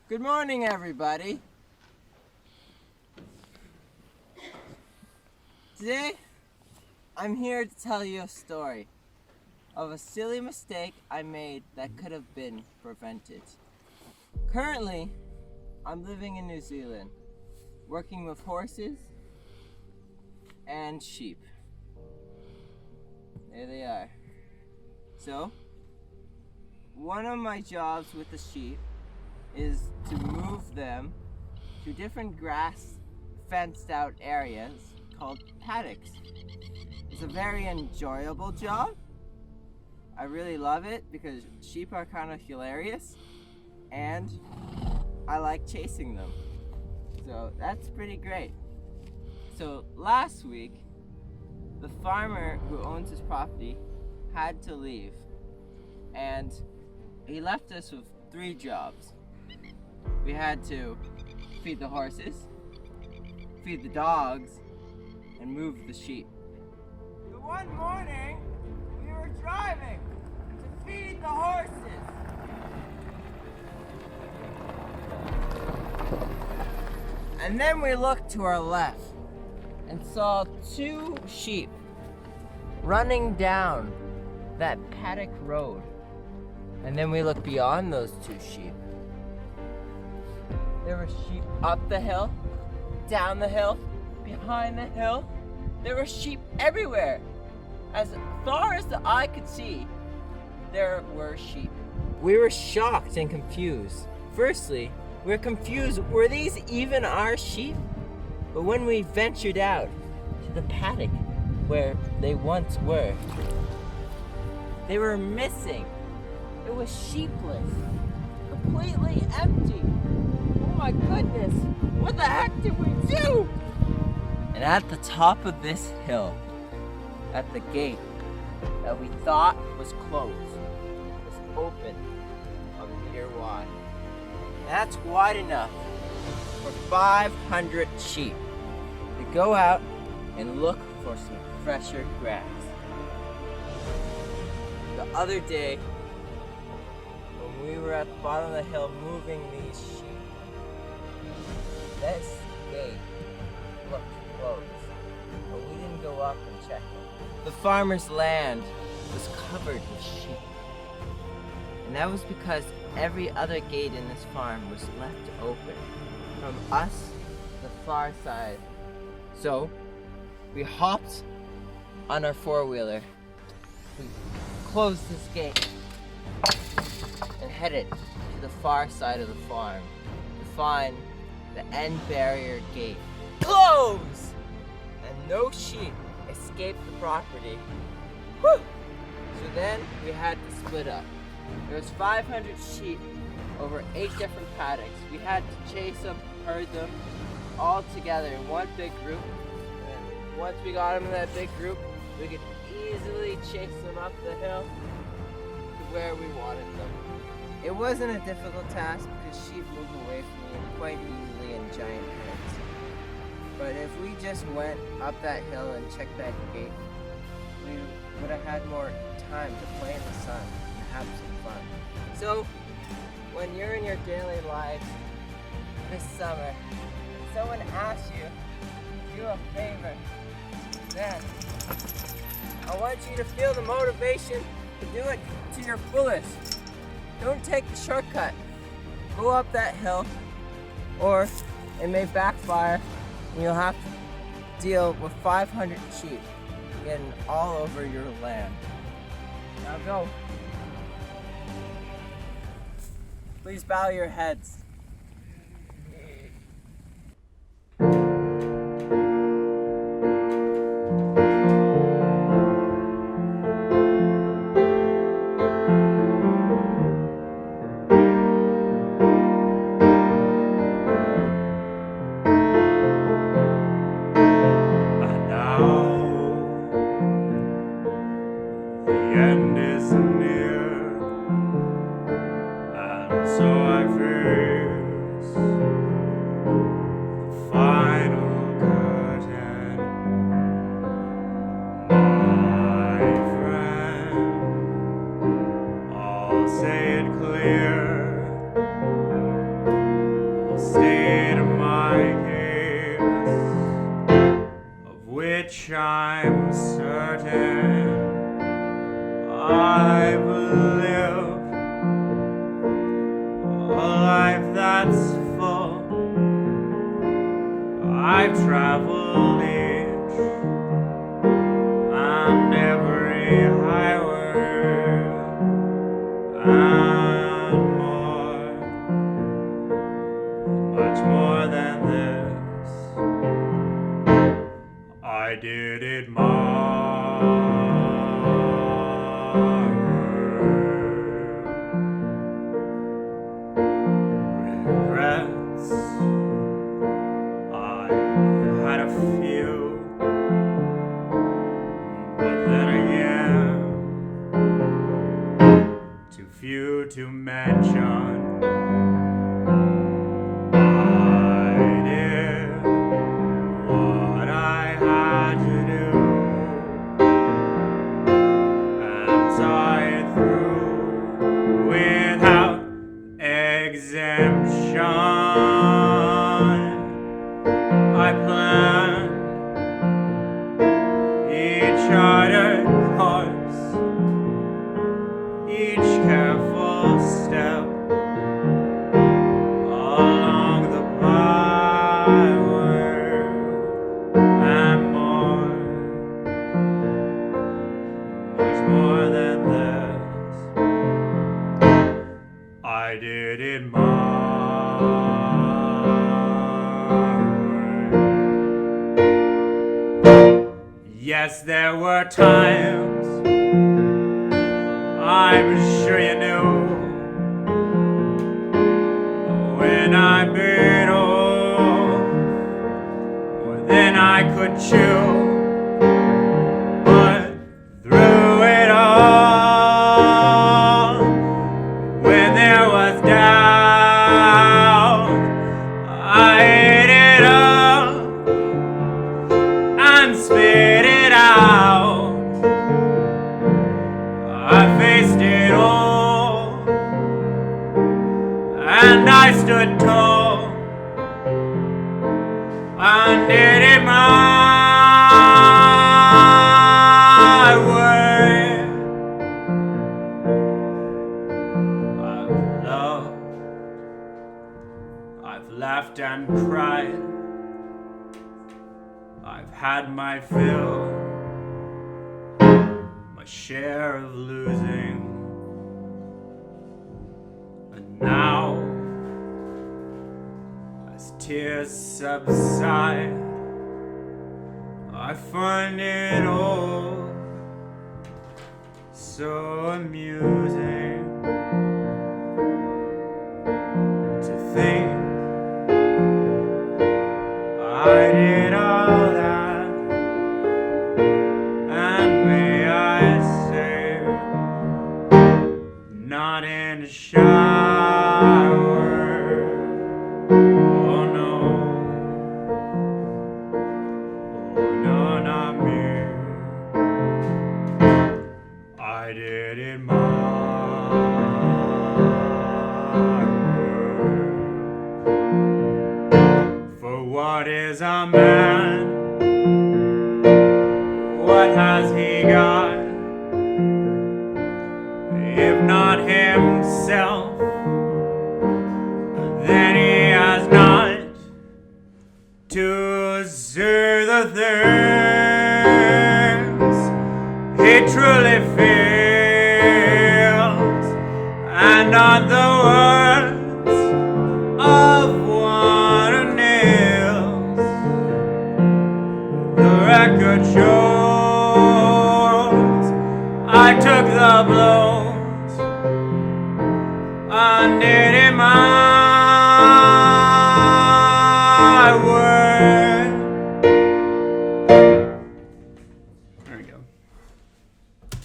Good morning, everybody. Today, I'm here to tell you a story of a silly mistake I made that could have been prevented. Currently, I'm living in New Zealand, working with horses and sheep. There they are. So, one of my jobs with the sheep is to move them to different grass fenced out areas called paddocks. It's a very enjoyable job. I really love it because sheep are kind of hilarious and I like chasing them. So that's pretty great. So last week, the farmer who owns this property had to leave and he left us with 3 jobs. We had to feed the horses, feed the dogs, and move the sheep. So one morning, we were driving to feed the horses. And then we looked to our left and saw 2 sheep running down that paddock road. And then we looked beyond those 2 sheep. There were sheep up the hill, down the hill, behind the hill. There were sheep everywhere. As far as the eye could see, there were sheep. We were shocked and confused. Firstly, we were confused, were these even our sheep? But when we ventured out to the paddock where they once were, they were missing. It was sheepless, completely empty. Oh my goodness, what the heck did we do? And at the top of this hill, at the gate that we thought was closed, was open a meter wide. And that's wide enough for 500 sheep to go out and look for some fresher grass. The other day, when we were at the bottom of the hill moving these sheep, this gate looked closed, but we didn't go up and check it. The farmer's land was covered with sheep, and that was because every other gate in this farm was left open from us to the far side. So we hopped on our 4-wheeler, we closed this gate, and headed to the far side of the farm to find the end barrier gate closed, and no sheep escaped the property. Whew. So then we had to split up. There was 500 sheep over 8 different paddocks. We had to chase them, herd them all together in one big group. And once we got them in that big group, we could easily chase them up the hill to where we wanted them. It wasn't a difficult task because sheep move away from me quite easily in giant herds. But if we just went up that hill and checked that gate, we would have had more time to play in the sun and have some fun. So, when you're in your daily life this summer, and someone asks you to do a favor, then I want you to feel the motivation to do it to your fullest. Don't take the shortcut. Go up that hill, or it may backfire and you'll have to deal with 500 sheep getting all over your land. Now go. Please bow your heads. End is near. say it clear, I'll state my case, of which I'm certain. I've lived a life that's full. I've traveled each and every highway and more, much more than this. I did it my regrets. I've had a few, but then again, too few to mention. I did what I had to do and saw it through without exemption. I planned each charted course, each careful step along the byway and more, much more than this. I did it my way. Yes, there were times, I'm sure you knew, when I bit off more than I could chew. But through it all, when there was doubt, I ate it up and spit it out. I faced it all, and I stood tall and did it my way. I've loved, I've laughed and cried, I've had my fill, my share of losing, and now, as tears subside, I find it all so amusing to think I did all that, and may I say, not in a shower. Oh no, not me. I did it my way. For what is a man? What has he got, if not himself? Then he has not to say the things he truly feels, and not the words of one who kneels. The record shows I took the blows and did it my